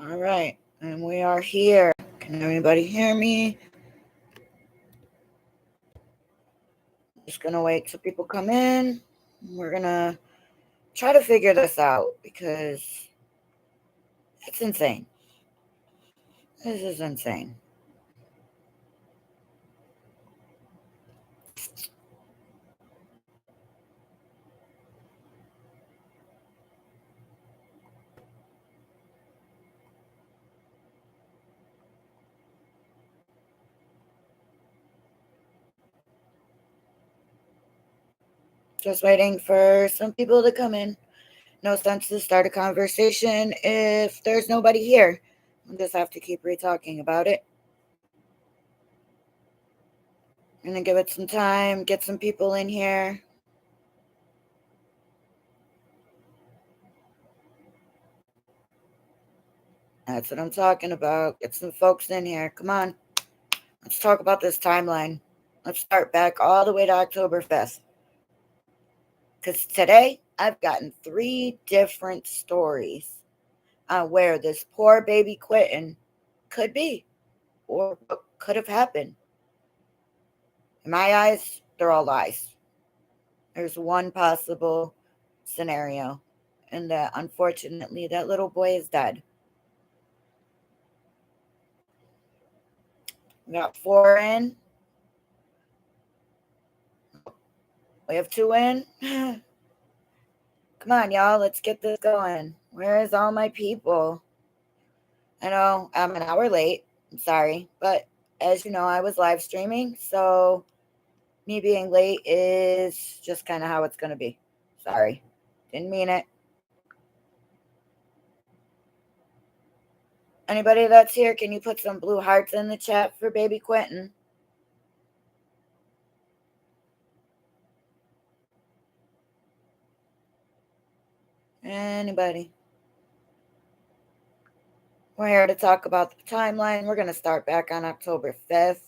All right, and we are here. Can anybody hear me? Just gonna wait till people come in. We're gonna try to figure this out because it's insane. This is insane. Just waiting for some people to come in. No sense to start a conversation if there's nobody here. We'll just have to keep re-talking about it. I'm gonna give it some time, get some people in here. That's what I'm talking about. Get some folks in here. Come on. Let's talk about this timeline. Let's start back all the way to October 5th. Because today I've gotten 3 different stories on where this poor baby Quinton could be or what could have happened. In my eyes, they're all lies. There's one possible scenario, and that unfortunately that little boy is dead. We got 4 in. We have 2 in. Come on, y'all. Let's get this going. Where is all my people? I know I'm an hour late. I'm sorry. But as you know, I was live streaming. So me being late is just kind of how it's going to be. Sorry. Didn't mean it. Anybody that's here, can you put some blue hearts in the chat for baby Quinton? Anybody? We're here to talk about the timeline. We're going to start back on October 5th.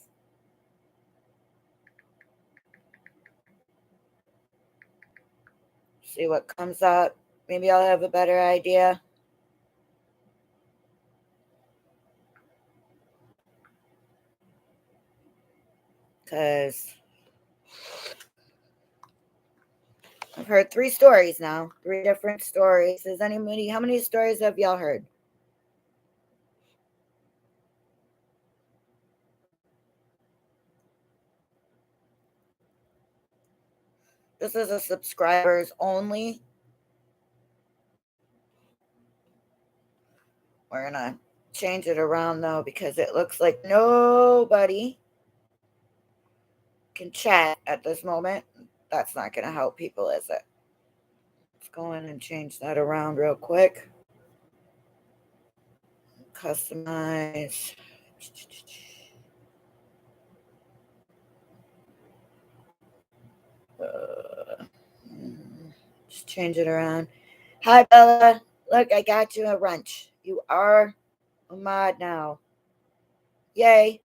See what comes up. Maybe I'll have a better idea. Because I've heard 3 stories now. 3 different stories. Is anybody, how many stories have y'all heard? This is a subscribers only. We're going to change it around though because it looks like nobody can chat at this moment. That's not going to help people, is it? Let's go in and change that around real quick. Customize. Just change it around. Hi, Bella. Look, I got you a wrench. You are a mod now. Yay.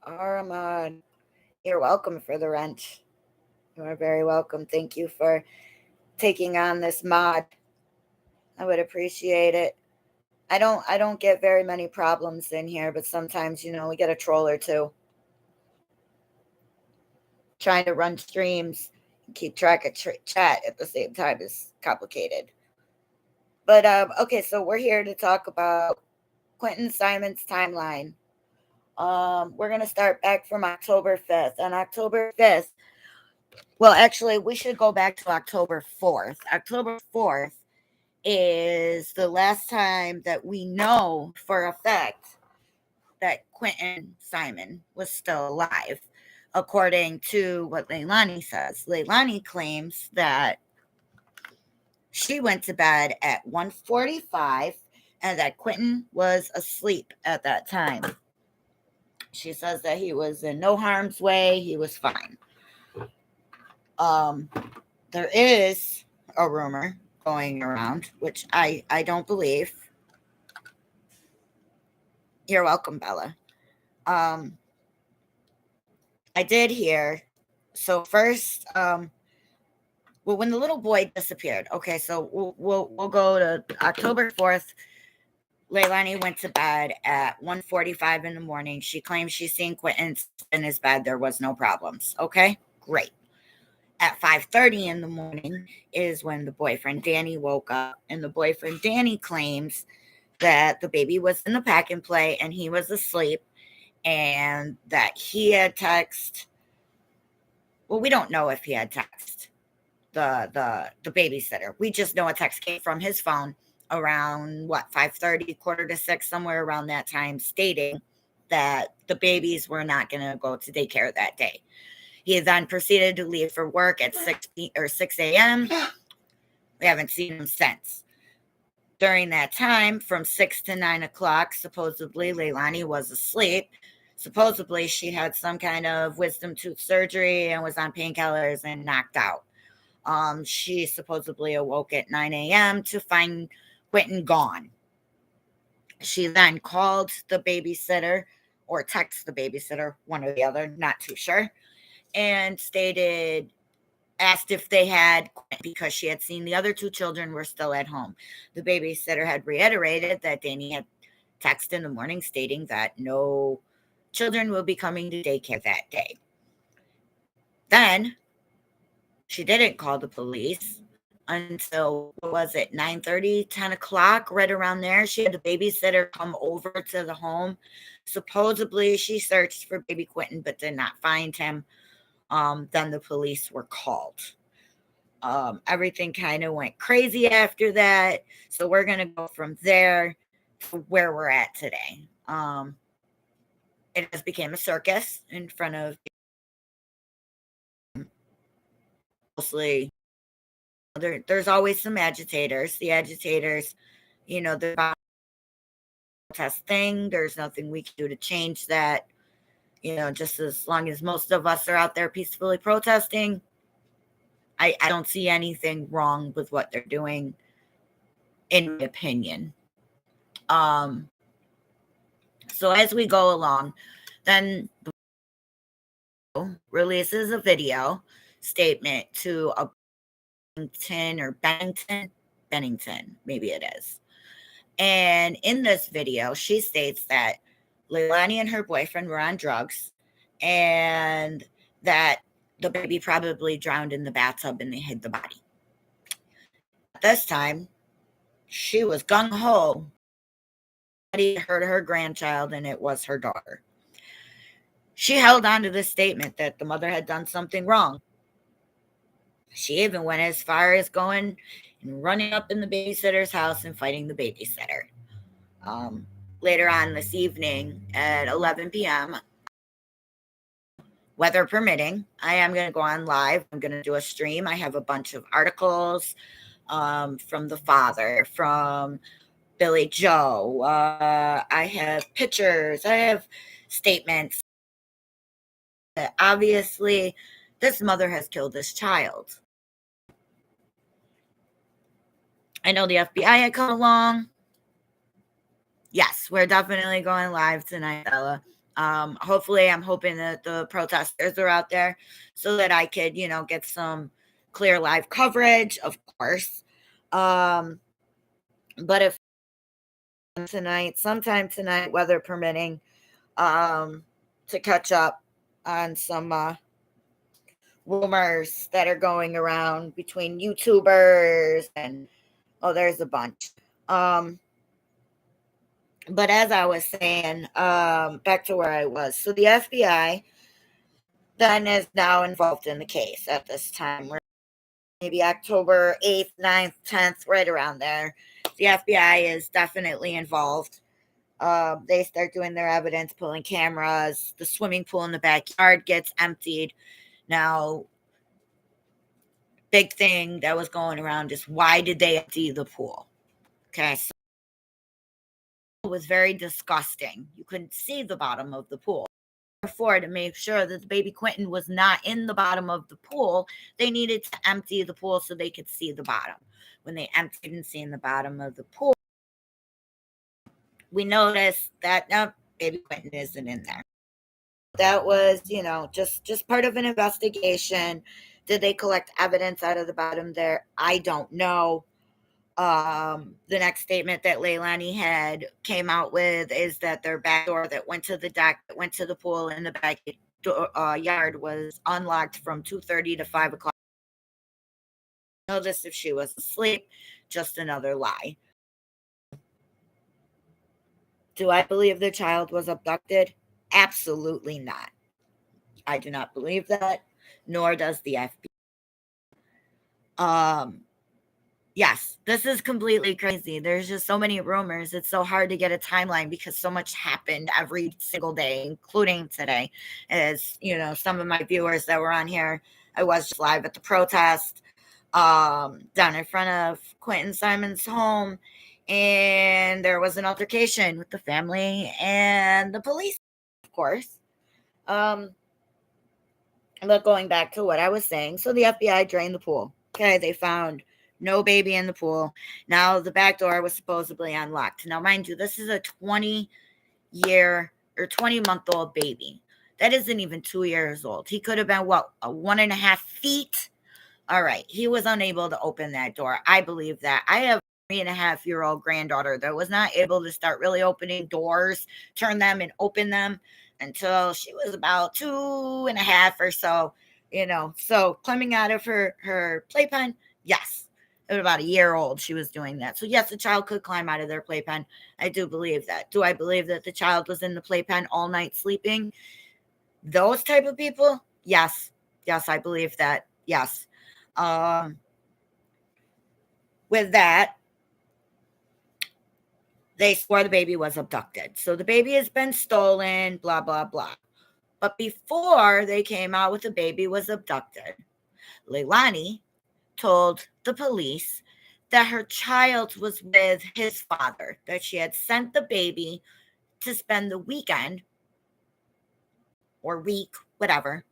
Are a mod. You're welcome for the wrench. You are very welcome. Thank you for taking on this mod. I would appreciate it. I don't get very many problems in here, but sometimes, we get a troll or two. Trying to run streams and keep track of chat at the same time is complicated. But okay, so we're here to talk about Quinton Simon's timeline. We're gonna start back from October 5th. On October 5th, well, actually, we should go back to October 4th. October 4th is the last time that we know for a fact that Quinton Simon was still alive, according to what Leilani says. Leilani claims that she went to bed at 1:45 and that Quinton was asleep at that time. She says that he was in no harm's way. He was fine. Um, there is a rumor going around, which I don't believe. You're welcome, Bella. I did hear. So first, Well, when the little boy disappeared, okay, so we'll go to October 4th. Leilani went to bed at 1:45 in the morning. She claims she's seen Quinton in his bed. There was no problems. Okay, great. At 5:30 in the morning is when the boyfriend Danny woke up, and the boyfriend Danny claims that the baby was in the pack and play and he was asleep, and that he had text. Well, we don't know if he had text the babysitter. We just know a text came from his phone around what, 5:30, quarter to 6, somewhere around that time, stating that the babies were not going to go to daycare that day. He then proceeded to leave for work at 6 a.m. We haven't seen him since. During that time, from 6 to 9 o'clock, supposedly Leilani was asleep. Supposedly she had some kind of wisdom tooth surgery and was on painkillers and knocked out. She supposedly awoke at 9 a.m. to find Quinton gone. She then called the babysitter or texted the babysitter, one or the other, not too sure, and asked if they had Quinton because she had seen the other two children were still at home. The babysitter had reiterated that Danny had texted in the morning stating that no children will be coming to daycare that day. Then she didn't call the police until, what was it, 9:30, 10 o'clock, right around there. She had the babysitter come over to the home. Supposedly she searched for baby Quinton but did not find him. Then the police were called. Everything kind of went crazy after that. So we're going to go from there to where we're at today. It has become a circus in front of mostly there's always some agitators. The agitators, they're about to protest thing. There's nothing we can do to change that. Just as long as most of us are out there peacefully protesting, I don't see anything wrong with what they're doing, in my opinion. So as we go along, then the releases a video statement to a Bennington, maybe it is. And in this video, she states that Leilani and her boyfriend were on drugs and that the baby probably drowned in the bathtub and they hid the body. At this time, she was gung-ho. Somebody heard her grandchild and it was her daughter. She held on to this statement that the mother had done something wrong. She even went as far as going and running up in the babysitter's house and fighting the babysitter. Later on this evening at 11 p.m., weather permitting, I am going to go on live. I'm going to do a stream. I have a bunch of articles from the father, from Billy Joe. I have pictures. I have statements that obviously this mother has killed this child. I know the FBI had come along. Yes, we're definitely going live tonight, Ella. Hopefully, I'm hoping that the protesters are out there so that I could, get some clear live coverage, of course. But if sometime tonight, weather permitting, to catch up on some rumors that are going around between YouTubers and, there's a bunch. But as I was saying, back to where I was. So the FBI then is now involved in the case at this time. We're maybe October 8th, 9th, 10th, right around there. The FBI is definitely involved. They start doing their evidence, pulling cameras. The swimming pool in the backyard gets emptied. Now, big thing that was going around is, why did they empty the pool? Okay, so it was very disgusting. You couldn't see the bottom of the pool. Therefore, to make sure that the baby Quinton was not in the bottom of the pool, they needed to empty the pool so they could see the bottom. When they emptied and seen the bottom of the pool, we noticed that no, baby Quinton isn't in there. That was, just part of an investigation Did they collect evidence out of the bottom there? I don't know. The next statement that Leilani had came out with is that their back door that went to the deck, that went to the pool in the back yard was unlocked from 2:30 to 5 o'clock. Know this if she was asleep, just another lie. Do I believe the child was abducted? Absolutely not. I do not believe that, nor does the FBI. Yes, this is completely crazy. There's just so many rumors. It's so hard to get a timeline because so much happened every single day, including today. As you know, some of my viewers that were on here, I was just live at the protest down in front of Quinton Simon's home, and there was an altercation with the family and the police, of course. But going back to what I was saying, so the FBI drained the pool. Okay, they found no baby in the pool. Now the back door was supposedly unlocked. Now, mind you, this is a 20-year or 20-month-old baby. That isn't even 2 years old. He could have been what, a 1.5 feet? All right, he was unable to open that door. I believe that. I have a 3.5-year-old granddaughter that was not able to start really opening doors, turn them and open them until she was about 2.5 or so. So climbing out of her playpen, yes, at about a year old, she was doing that. So yes, a child could climb out of their playpen. I do believe that. Do I believe that the child was in the playpen all night sleeping? Those type of people, yes, I believe that. Yes. Um, with that, they swore the baby was abducted. So the baby has been stolen, blah, blah, blah. But before they came out with the baby was abducted, Leilani told the police that her child was with his father, that she had sent the baby to spend the weekend or week, whatever,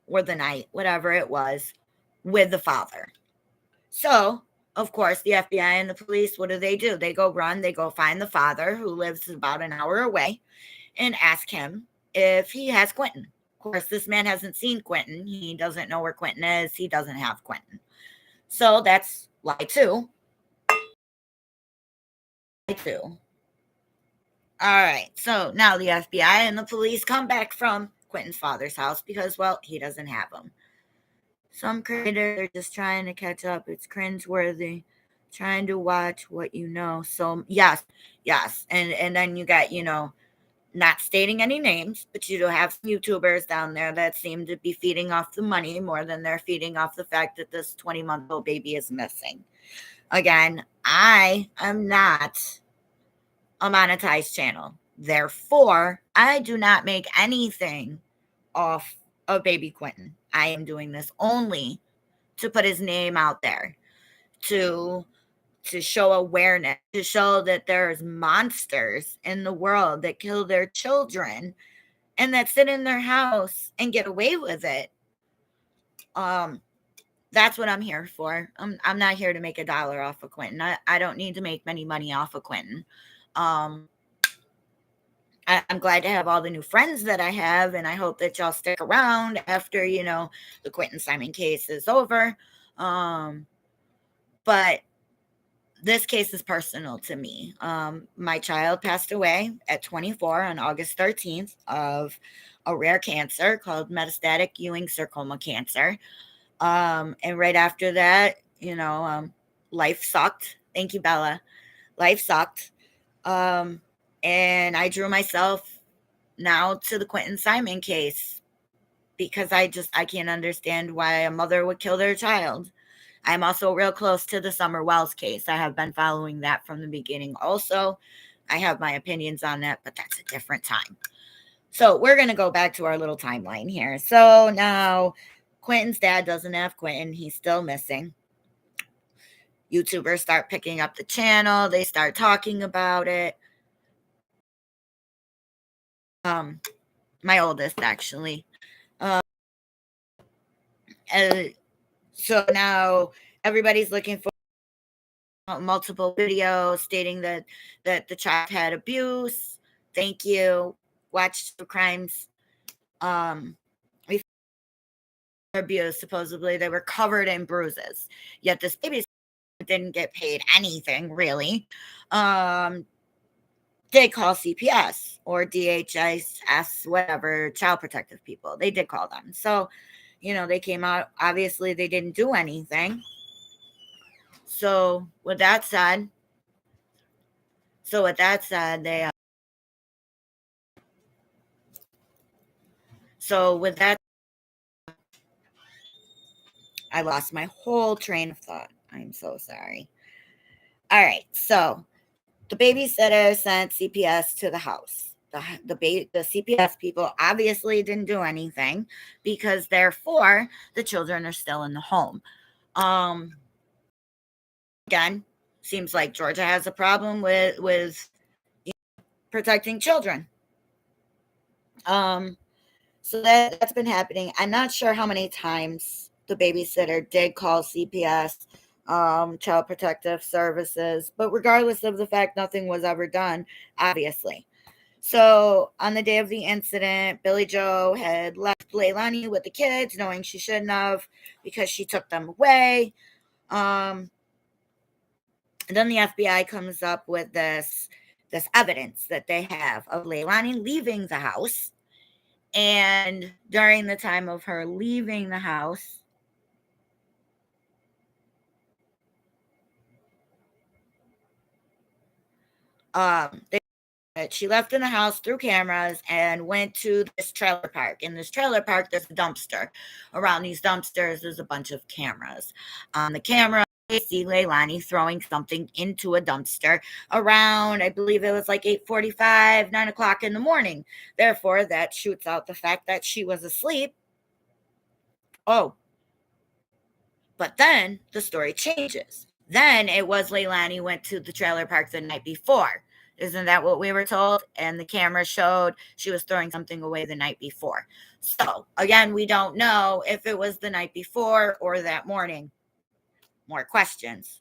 or the night, whatever it was, with the father. So, of course, the FBI and the police, what do? They go run, they go find the father who lives about an hour away and ask him if he has Quinton. Of course, this man hasn't seen Quinton. He doesn't know where Quinton is. He doesn't have Quinton. So that's lie two. Lie two. All right. So now the FBI and the police come back from Quinton's father's house because, well, he doesn't have him. Some creators are just trying to catch up. It's cringeworthy. Trying to watch what you know. So yes. And then you got, not stating any names, but you do have some YouTubers down there that seem to be feeding off the money more than they're feeding off the fact that this 20-month-old baby is missing. Again, I am not a monetized channel. Therefore, I do not make anything off of baby Quinton. I am doing this only to put his name out there, to show awareness, to show that there's monsters in the world that kill their children and that sit in their house and get away with it. That's what I'm here for. I'm not here to make a dollar off of Quinton. I don't need to make many money off of Quinton. I'm glad to have all the new friends that I have, and I hope that y'all stick around after, the Quinton Simon case is over. But this case is personal to me. My child passed away at 24 on August 13th of a rare cancer called metastatic Ewing sarcoma cancer. And right after that, life sucked. Thank you, Bella. Life sucked. And I drew myself now to the Quinton Simon case because I can't understand why a mother would kill their child. I'm also real close to the Summer Wells case. I have been following that from the beginning. Also, I have my opinions on that, but that's a different time. So we're going to go back to our little timeline here. So now Quinton's dad doesn't have Quinton. He's still missing. YouTubers start picking up the channel. They start talking about it. My oldest, actually. So now everybody's looking for multiple videos stating that the child had abuse. Thank you. Watch the crimes. abuse. Supposedly, they were covered in bruises. Yet this baby didn't get paid anything really. Um, they call CPS or DHS, whatever, child protective people. They did call them. So, they came out. Obviously, they didn't do anything. So, with that said, they. So with that, I lost my whole train of thought. I'm so sorry. All right, so the babysitter sent CPS to the house. The CPS people obviously didn't do anything because therefore the children are still in the home. Again, seems like Georgia has a problem with protecting children. So that's been happening. I'm not sure how many times the babysitter did call CPS, Child Protective Services, but regardless of the fact, nothing was ever done, obviously. So on the day of the incident, Billy Joe had left Leilani with the kids, knowing she shouldn't have because she took them away. And then the FBI comes up with this evidence that they have of Leilani leaving the house. And during the time of her leaving the house, she left in the house through cameras and went to this trailer park. In this trailer park, there's a dumpster. Around these dumpsters, there's a bunch of cameras. On the camera, they see Leilani throwing something into a dumpster around, I believe it was like 8:45, 9 o'clock in the morning. Therefore, that shoots out the fact that she was asleep. Oh, but then the story changes. Then it was Leilani went to the trailer park the night before. Isn't that what we were told? And the camera showed she was throwing something away the night before. So, again, we don't know if it was the night before or that morning. More questions.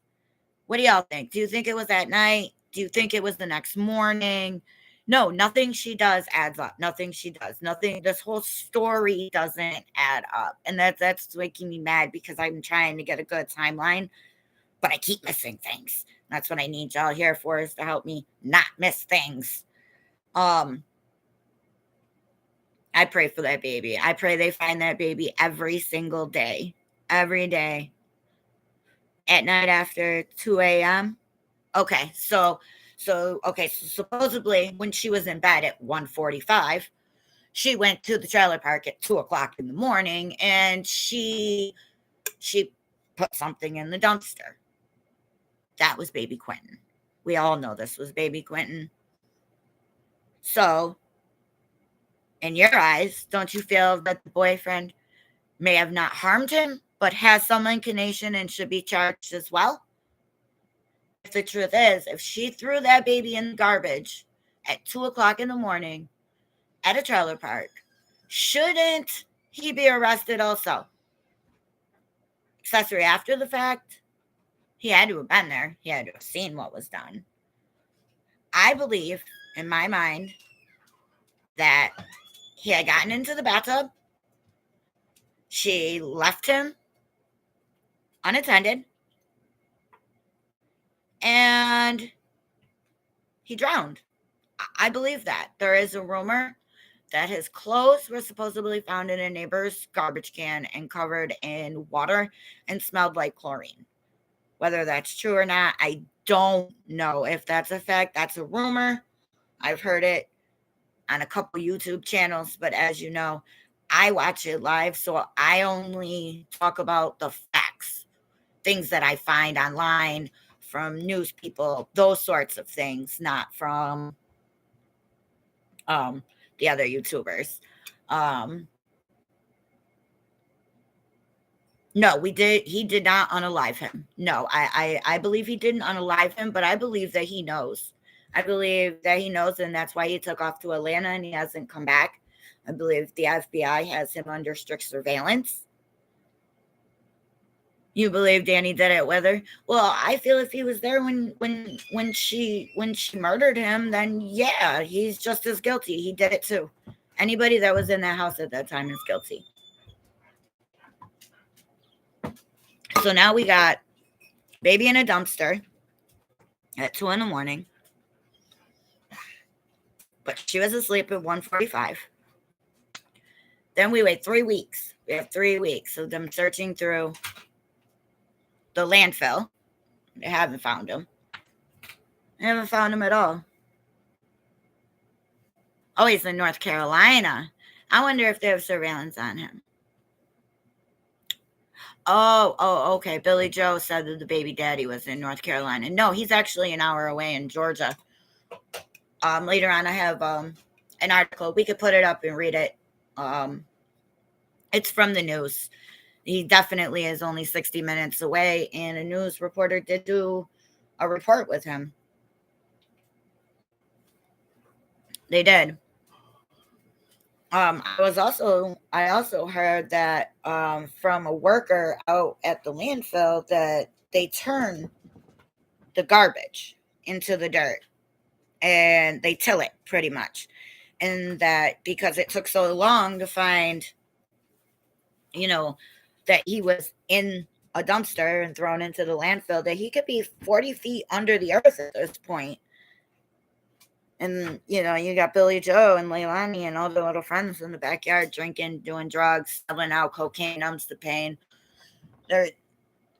What do y'all think? Do you think it was that night? Do you think it was the next morning? No, nothing she does adds up. Nothing she does. Nothing. This whole story doesn't add up. And that's making me mad because I'm trying to get a good timeline, but I keep missing things. That's what I need y'all here for, is to help me not miss things. I pray for that baby. I pray they find that baby every single day. Every day. At night after 2 a.m. Okay, so supposedly when she was in bed at 1:45, she went to the trailer park at 2 o'clock in the morning, and she put something in the dumpster. That was baby Quintin. We all know this was baby Quintin. So, in your eyes, don't you feel that the boyfriend may have not harmed him, but has some inclination and should be charged as well? If the truth is, if she threw that baby in the garbage at 2 o'clock in the morning at a trailer park, shouldn't he be arrested also? Accessory after the fact? He had to have been there. He had to have seen what was done. I believe, in my mind, that he had gotten into the bathtub. She left him unattended. And he drowned. I believe that. There is a rumor that his clothes were supposedly found in a neighbor's garbage can and covered in water and smelled like chlorine. Whether that's true or not, I don't know. If that's a fact, that's a rumor. I've heard it on a couple YouTube channels, but as you know, I watch it live, so I only talk about the facts, things that I find online from news people, those sorts of things, not from the other YouTubers. No, he did not unalive him. No, I believe he didn't unalive him, but I believe that he knows. I believe that he knows, and that's why he took off to Atlanta and he hasn't come back. I believe the FBI has him under strict surveillance. You believe Danny did it with her? Well, I feel if he was there when she murdered him, then yeah, he's just as guilty. He did it too. Anybody that was in that house at that time is guilty. So now we got baby in a dumpster at 2 in the morning. But she was asleep at 1:45. Then we wait 3 weeks. We have 3 weeks of them searching through the landfill. They haven't found him. They haven't found him at all. Oh, he's in North Carolina. I wonder if they have surveillance on him. Oh, okay. Billy Joe said that the baby daddy was in North Carolina. No, he's actually an hour away in Georgia. Later on, I have an article. We could put it up and read it. It's from the news. He definitely is only 60 minutes away, and a news reporter did do a report with him. They did. I also heard that from a worker out at the landfill that they turn the garbage into the dirt and they till it pretty much. And that because it took so long to find, that he was in a dumpster and thrown into the landfill, that he could be 40 feet under the earth at this point. And, you got Billy Joe and Leilani and all the little friends in the backyard drinking, doing drugs, selling out cocaine, numbs the pain. There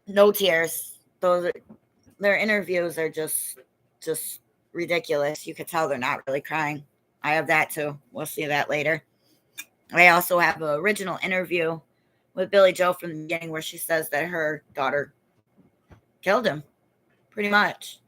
no tears. Their interviews are just ridiculous. You could tell they're not really crying. I have that too. We'll see that later. I also have an original interview with Billy Joe from the beginning where she says that her daughter killed him, pretty much.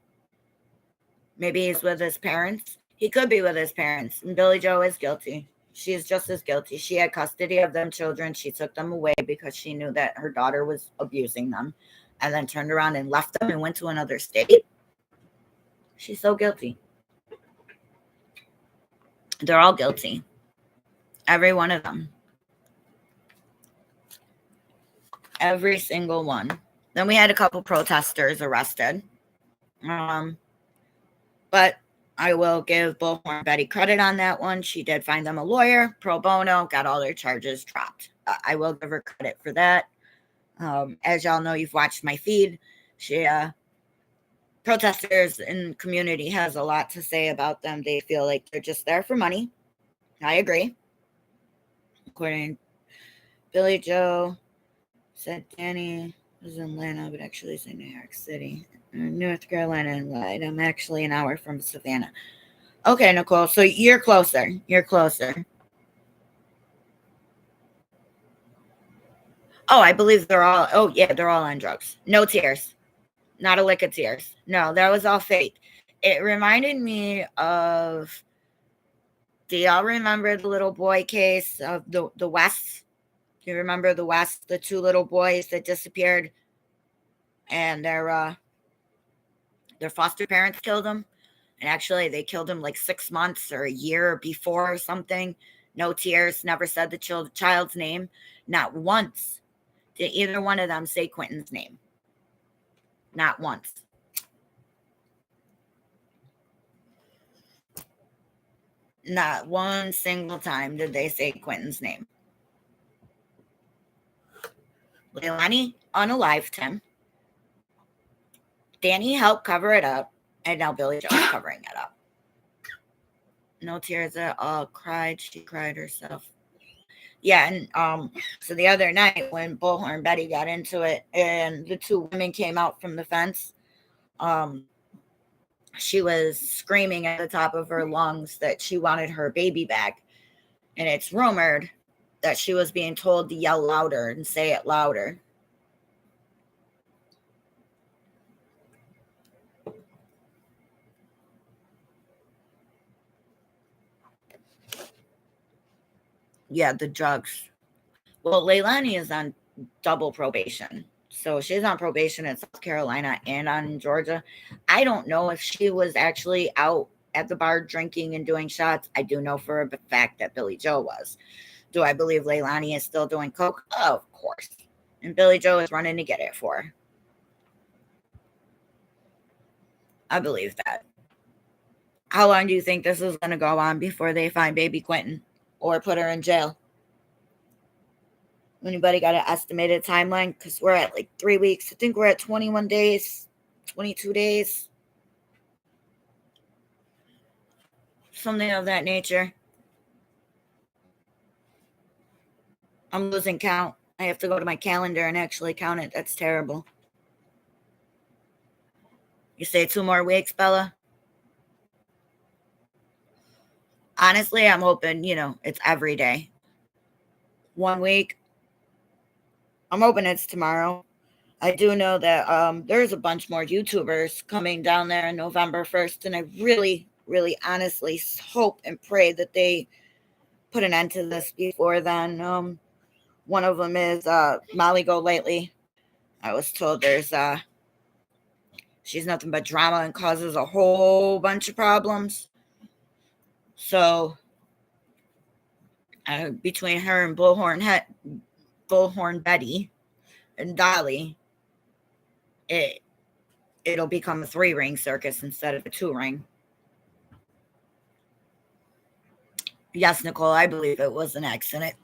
Maybe he's with his parents. He could be with his parents. And Billy Joe is guilty. She is just as guilty. She had custody of them children. She took them away because she knew that her daughter was abusing them and then turned around and left them and went to another state. She's so guilty. They're all guilty. Every one of them. Every single one. Then we had a couple protesters arrested. But I will give Bullhorn Betty credit on that one. She did find them a lawyer, pro bono, got all their charges dropped. I will give her credit for that. As y'all know, you've watched my feed. Protesters in the community has a lot to say about them. They feel like they're just there for money. I agree. According to Billy Joe, said Danny was in Atlanta, but actually is in New York City. North Carolina and lied. I'm actually an hour from Savannah. Okay, Nicole. So you're closer. You're closer. Oh, I believe they're all. Oh, yeah, they're all on drugs. No tears. Not a lick of tears. No, that was all fake. It reminded me of. Do y'all remember the little boy case of the West? Do you remember the West? The two little boys that disappeared, and their foster parents killed them. And actually, they killed him like 6 months or a year before or something. No tears, never said the child's name. Not once did either one of them say Quintin's name. Not once. Not one single time did they say Quintin's name. Leilani unalived him. Danny helped cover it up. And now Billy Joe is covering it up. No tears at all. She cried herself. Yeah, and so the other night when Bullhorn Betty got into it and the two women came out from the fence, she was screaming at the top of her lungs that she wanted her baby back. And it's rumored that she was being told to yell louder and say it louder. Yeah, the drugs. Well, Leilani is on double probation. So she's on probation in South Carolina and on Georgia. I don't know if she was actually out at the bar drinking and doing shots. I do know for a fact that Billy Joe was. Do I believe Leilani is still doing coke? Oh, of course. And Billy Joe is running to get it for her. I believe that. How long do you think this is going to go on before they find baby Quintin or put her in jail? Anybody got an estimated timeline? Because we're at like 3 weeks. I think we're at 21 days, 22 days, something of that nature. I'm losing count. I have to go to my calendar and actually count it. That's terrible. You say 2 more weeks, Bella? Honestly, I'm hoping, it's every day. 1 week. I'm hoping it's tomorrow. I do know that there's a bunch more YouTubers coming down there on November 1st, and I really, really honestly hope and pray that they put an end to this before then. One of them is Molly Go Lately. I was told she's nothing but drama and causes a whole bunch of problems. So between her and Bullhorn Betty and Dolly, it'll become a 3-ring circus instead of a 2-ring. Yes, Nicole, I believe it was an accident.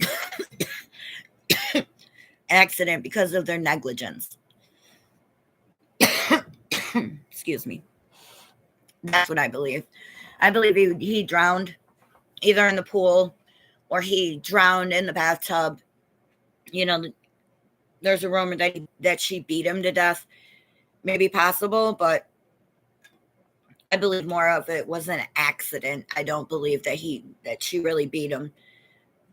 Accident because of their negligence. Excuse me. That's what I believe. I believe he drowned either in the pool or he drowned in the bathtub. There's a rumor that she beat him to death. Maybe possible, but I believe more of it was an accident. I don't believe that she really beat him.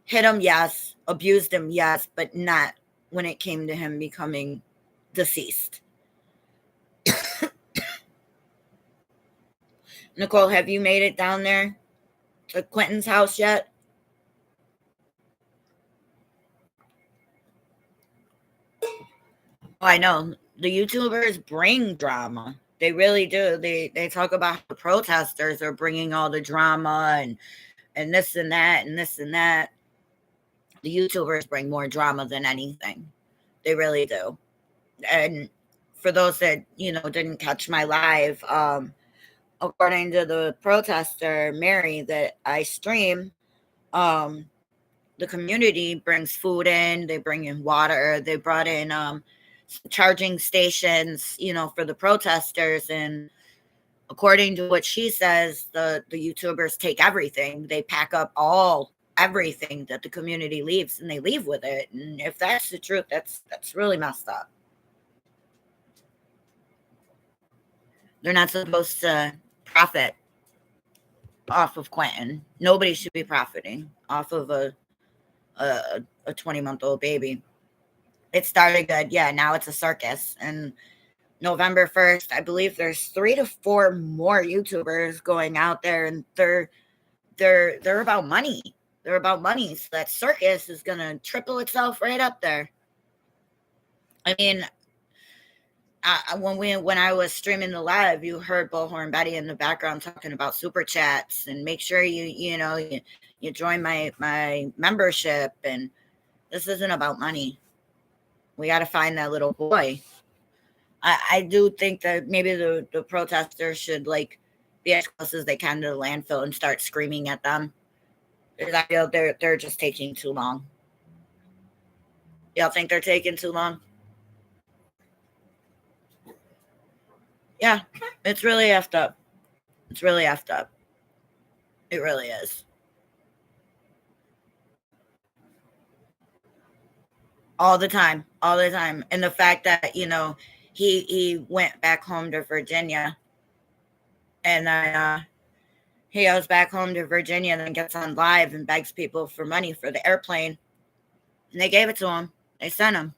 Hit him, yes. Abused him, yes, but not when it came to him becoming deceased. Nicole, have you made it down there to Quinton's house yet? Oh, I know. The YouTubers bring drama. They really do. They talk about how the protesters are bringing all the drama and this and that and this and that. The YouTubers bring more drama than anything. They really do. And for those that, didn't catch my live, according to the protester, Mary, that I stream, the community brings food in, they bring in water, they brought in charging stations, for the protesters. And according to what she says, the YouTubers take everything. They pack up everything that the community leaves and they leave with it. And if that's the truth, that's really messed up. They're not supposed to profit off of Quinton. Nobody should be profiting off of a 20-month-old baby. It started good. Yeah, now it's a circus. And November 1st, I believe there's 3 to 4 more YouTubers going out there, and they're about money. They're about money. So that circus is gonna triple itself right up there. I mean, when I was streaming the live, you heard Bullhorn Betty in the background talking about super chats and make sure you join my membership. And this isn't about money. We got to find that little boy. I do think that maybe the protesters should be as close as they can to the landfill and start screaming at them. Because I feel they're just taking too long. Y'all think they're taking too long? Yeah, it's really effed up. It's really effed up. It really is. All the time. And the fact that, he went back home to Virginia, and then he goes back home to Virginia and then gets on live and begs people for money for the airplane. And they gave it to him. They sent him.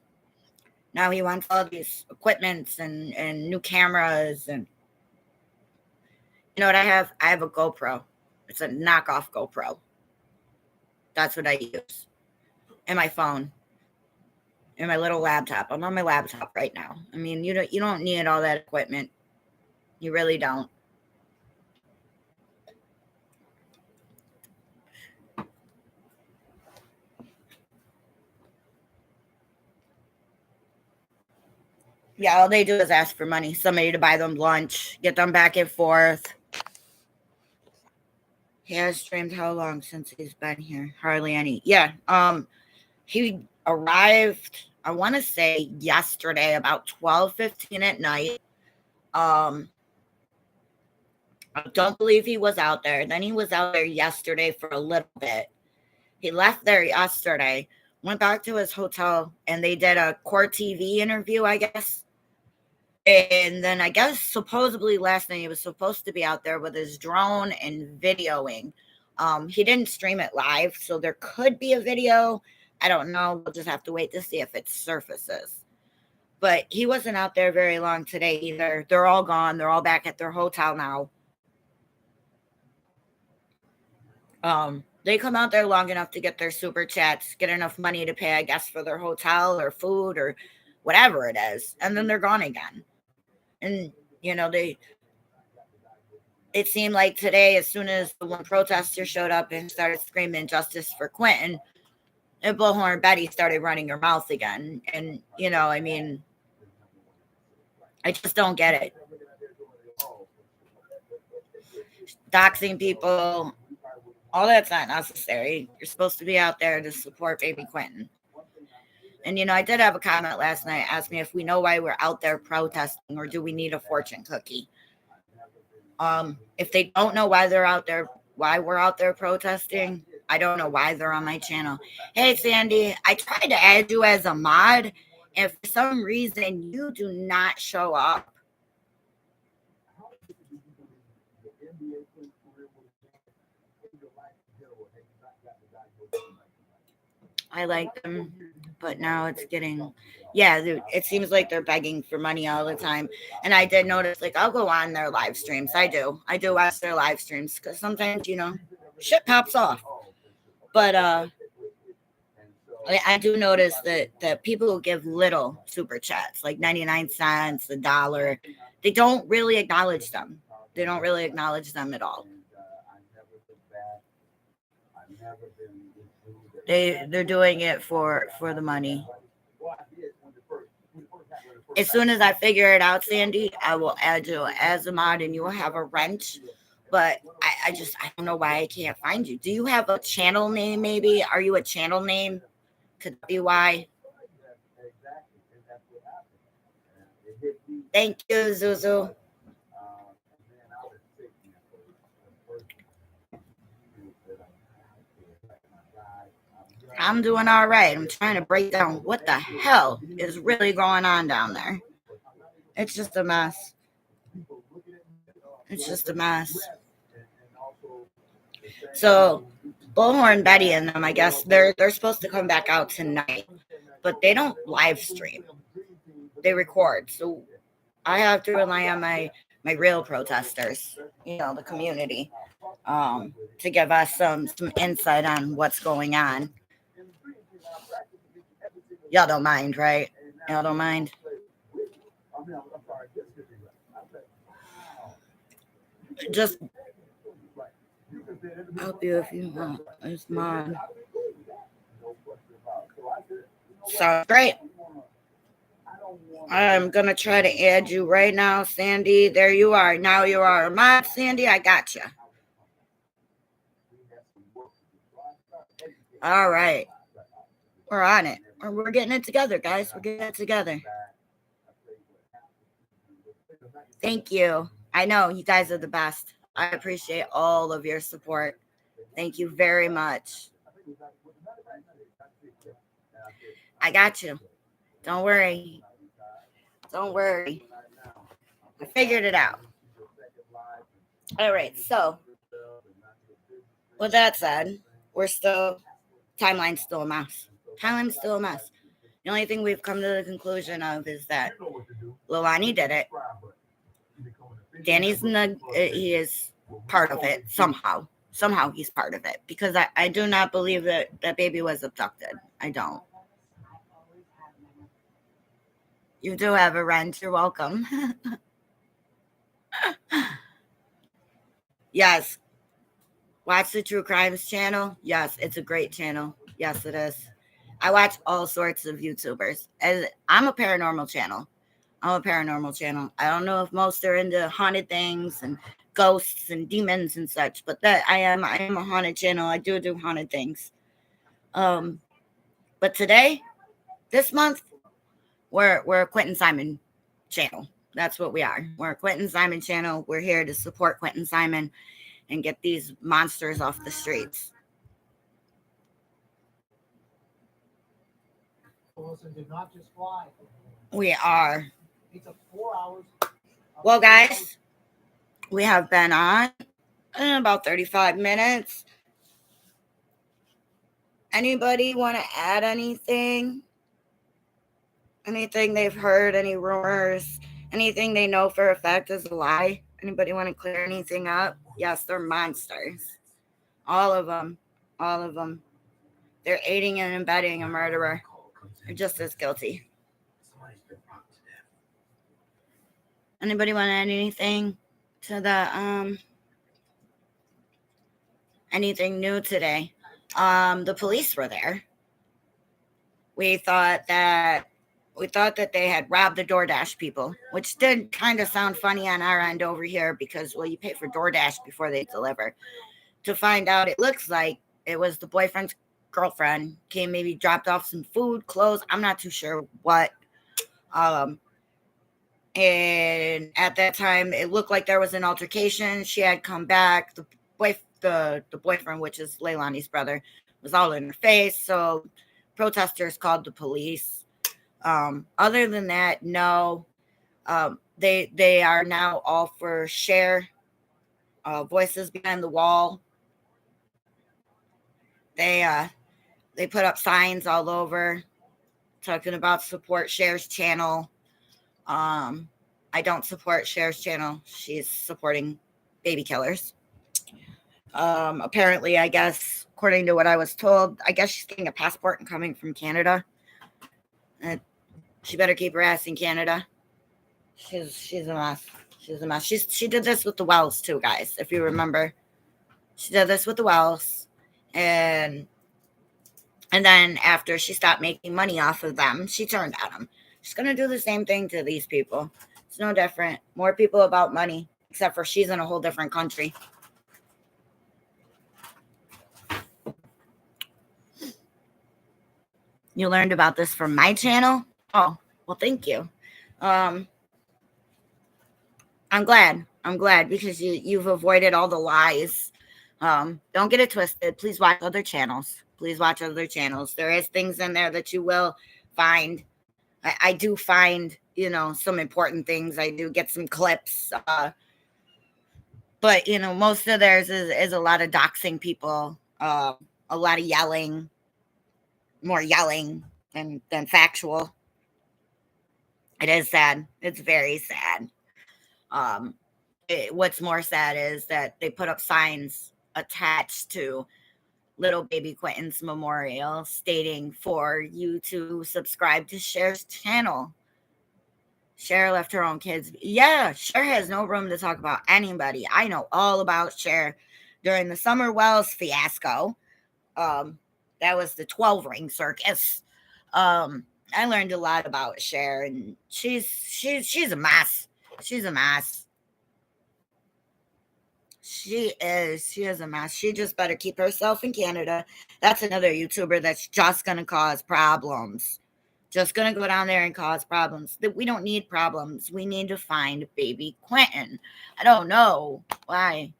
Now he wants all these equipments and new cameras. And you know what I have? I have a GoPro. It's a knockoff GoPro. That's what I use. And my phone. And my little laptop. I'm on my laptop right now. I mean, you don't need all that equipment. You really don't. Yeah, all they do is ask for money. Somebody to buy them lunch, get them back and forth. He has streamed how long since he's been here? Hardly any. Yeah. He arrived, I want to say yesterday, about 12:15 at night. Um, I don't believe he was out there. Then he was out there yesterday for a little bit. He left there yesterday, went back to his hotel, and they did a court TV interview, I guess. And then I guess supposedly last night he was supposed to be out there with his drone and videoing. He didn't stream it live, so there could be a video. I don't know. We'll just have to wait to see if it surfaces. But he wasn't out there very long today either. They're all gone. They're all back at their hotel now. They come out there long enough to get their super chats, get enough money to pay, I guess, for their hotel or food or whatever it is, and then they're gone again. And it seemed like today, as soon as the one protester showed up and started screaming justice for Quinton, and Bullhorn Betty started running her mouth again. And I mean, I just don't get it. Doxing people, all that's not necessary. You're supposed to be out there to support baby Quinton. And I did have a comment last night, asked me if we know why we're out there protesting, or do we need a fortune cookie. If they don't know why we're out there protesting, I don't know why they're on my channel. Hey Sandy, I tried to add you as a mod, and for some reason you do not show up. I like them, but now it's getting, it seems like they're begging for money all the time. And I did notice, like, I'll go on their live streams. I do watch their live streams because sometimes, shit pops off. But I do notice that people who give little super chats, like 99 cents, $1, they don't really acknowledge them. They don't really acknowledge them at all. They're doing it for the money. As soon as I figure it out, Sandy, I will add you as a mod and you will have a wrench. But I don't know why I can't find you. Do you have a channel name maybe? Are you a channel name? Could that be why? Thank you, Zuzu. I'm doing all right. I'm trying to break down what the hell is really going on down there. It's just a mess. It's just a mess. So Bullhorn Betty and them, I guess they're supposed to come back out tonight, but they don't live stream. They record. So I have to rely on my real protesters, the community, to give us some insight on what's going on. Y'all don't mind, right? Y'all don't mind? Just help you if you want. It's mine. Sounds great. I'm going to try to add you right now, Sandy. There you are. Now you are a mod, Sandy. I got you. All right. We're on it. We're getting it together, guys. We're getting it together. Thank you. I know you guys are the best. I appreciate all of your support. Thank you very much. I got you. Don't worry. Don't worry. I figured it out. All right. So, with that said, timeline's still a mess. Timeline's still a mess. The only thing we've come to the conclusion of is that Lilani did it. Danny's he is part of it somehow. Somehow he's part of it, because I do not believe that baby was abducted. I don't. You do have a wrench. You're welcome. Yes. Watch the True Crimes channel. Yes, it's a great channel. Yes, it is. I watch all sorts of YouTubers. I'm a paranormal channel. I don't know if most are into haunted things and ghosts and demons and such, but that I am a haunted channel. I do haunted things. But today, this month, we're a Quintin Simon channel. That's what we are. We're a Quintin Simon channel. We're here to support Quintin Simon and get these monsters off the streets. We are. Well, guys, we have been on in about 35 minutes. Anybody want to add anything? Anything they've heard, any rumors, anything they know for a fact is a lie? Anybody want to clear anything up? Yes, they're monsters. All of them. All of them. They're aiding and abetting a murderer. They're just as guilty. Anybody want to add anything to the anything new today? The police were there. We thought that they had robbed the DoorDash people, which did kind of sound funny on our end over here because, well, you pay for DoorDash before they deliver. To find out, it looks like it was the boyfriend's girlfriend came, maybe dropped off some food, clothes. I'm not too sure what. And at that time, it looked like there was an altercation. She had come back. The boyfriend, which is Leilani's brother, was all in her face. So protesters called the police. Other than that, no. They are now all for share. Voices Behind the Wall. They put up signs all over talking about support Cher's channel. I don't support Cher's channel. She's supporting baby killers. Apparently, I guess, according to what I was told, I guess she's getting a passport and coming from Canada. She better keep her ass in Canada. She's a mess. She's a mess. She did this with the Wells too, guys. If you remember, she did this with the Wells, and then after she stopped making money off of them, she turned on them. She's gonna do the same thing to these people. It's no different. More people about money, except for she's in a whole different country. You learned about this from my channel? Oh, well, thank you. I'm glad. I'm glad because you've avoided all the lies. Don't get it twisted. Please watch other channels. Please watch other channels. There is things in there that you will find. I do find, some important things. I do get some clips. But, most of theirs is a lot of doxing people, a lot of yelling, more yelling than factual. It is sad. It's very sad. What's more sad is that they put up signs attached to little baby Quintin's memorial stating for you to subscribe to Cher's channel. Cher left her own kids. Yeah, Cher has no room to talk about anybody. I know all about Cher during the Summer Wells fiasco. That was the 12 ring circus. I learned a lot about Cher, and she's a mess. She's a mess. She is a mess. She just better keep herself in Canada. That's another YouTuber that's just gonna cause problems. Just gonna go down there and cause problems. That we don't need problems. We need to find baby Quintin. I don't know why.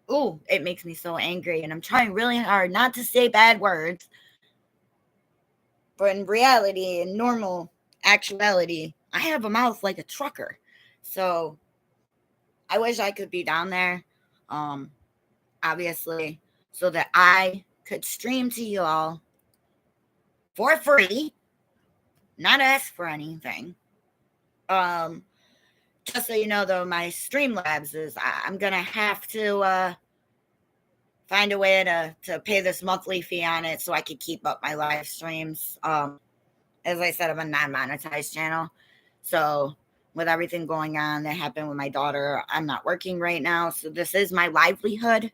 It makes me so angry, and I'm trying really hard not to say bad words. But in reality, in normal actuality, I have a mouth like a trucker. So I wish I could be down there, obviously, so that I could stream to you all for free, not ask for anything. Just so you know, though, my Streamlabs is I'm going to have to find a way to pay this monthly fee on it so I could keep up my live streams. As I said, I'm a non-monetized channel. So with everything going on that happened with my daughter, I'm not working right now. So this is my livelihood.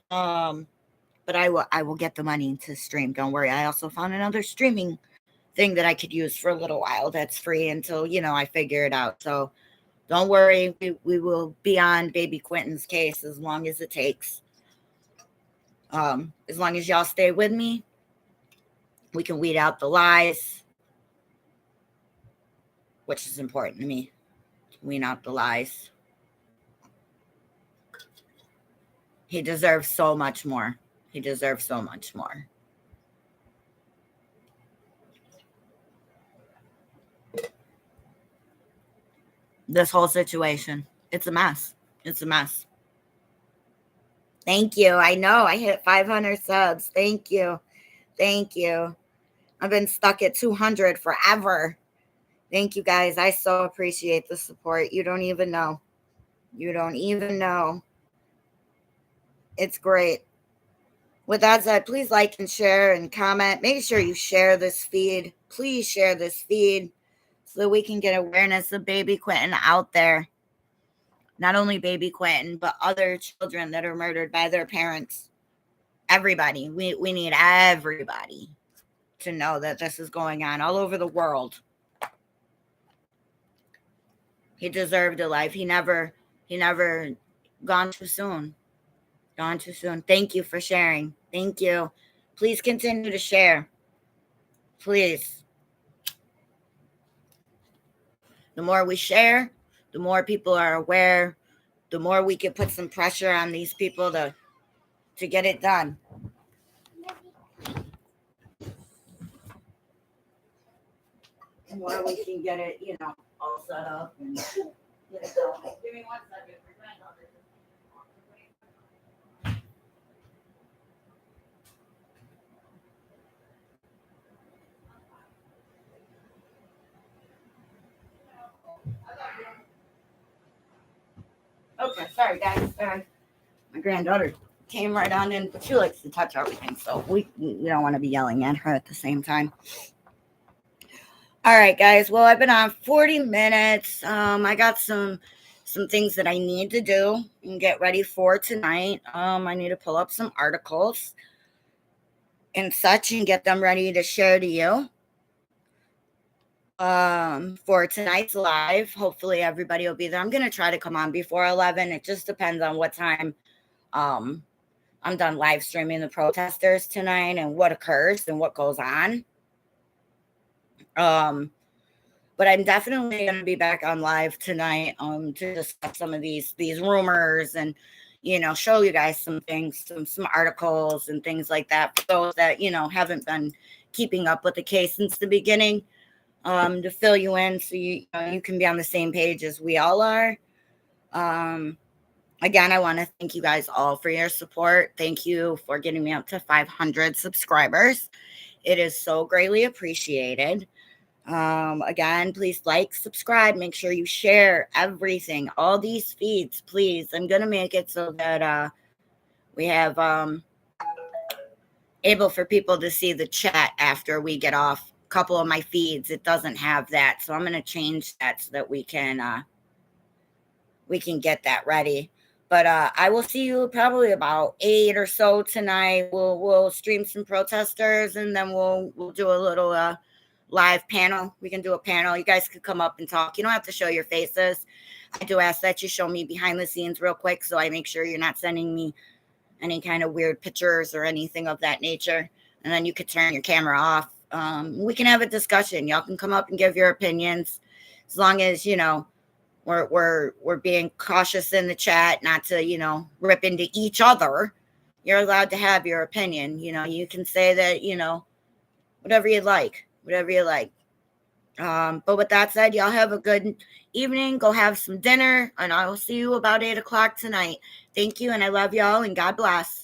But I will get the money to stream. Don't worry. I also found another streaming thing that I could use for a little while. That's free until, I figure it out. So don't worry. We will be on baby Quintin's case as long as it takes. As long as y'all stay with me, We can weed out the lies, which is important to me. Weed out the lies. He deserves so much more. He deserves so much more. This whole situation, it's a mess. It's a mess. Thank you. I know I hit 500 subs. Thank you. Thank you. I've been stuck at 200 forever. Thank you guys. I so appreciate the support. You don't even know. You don't even know. It's great. With that said, please like and share and comment. Make sure you share this feed. Please share this feed so that we can get awareness of baby Quintin out there. Not only baby Quintin, but other children that are murdered by their parents. Everybody. We need everybody to know that this is going on all over the world. He deserved a life. He never gone too soon. Gone too soon. Thank you for sharing. Thank you. Please continue to share. Please. The more we share, the more people are aware, the more we can put some pressure on these people to get it done. The more we can get it, all set up and get it going. Give me 1 second. Okay, sorry guys. Sorry. My granddaughter came right on in, but she likes to touch everything, so we don't want to be yelling at her at the same time. All right, guys. Well, I've been on 40 minutes. I got some things that I need to do and get ready for tonight. I need to pull up some articles and such and get them ready to share to you. For tonight's live. Hopefully everybody will be there. I'm going to try to come on before 11. It just depends on what time I'm done live streaming the protesters tonight and what occurs and what goes on. But I'm definitely going to be back on live tonight to discuss some of these rumors and show you guys some things, some articles and things like that for those that haven't been keeping up with the case since the beginning. To fill you in so you can be on the same page as we all are. Again, I want to thank you guys all for your support. Thank you for getting me up to 500 subscribers. It is so greatly appreciated. Again, please like, subscribe, make sure you share everything, all these feeds, please. I'm going to make it so that we have able for people to see the chat after we get off. Couple of my feeds, it doesn't have that, so I'm going to change that so that we can get that ready. But I will see you probably about 8 or so tonight. We'll stream some protesters and then we'll do a little live panel. We can do a panel. You guys could come up and talk. You don't have to show your faces. I do ask that you show me behind the scenes real quick so I make sure you're not sending me any kind of weird pictures or anything of that nature. And then you could turn your camera off. We can have a discussion. Y'all can come up and give your opinions, as long as we're being cautious in the chat, not to rip into each other. You're allowed to have your opinion. You can say that whatever you like. But with that said, y'all have a good evening. Go have some dinner, and I will see you about 8 o'clock tonight. Thank you, and I love y'all, and God bless.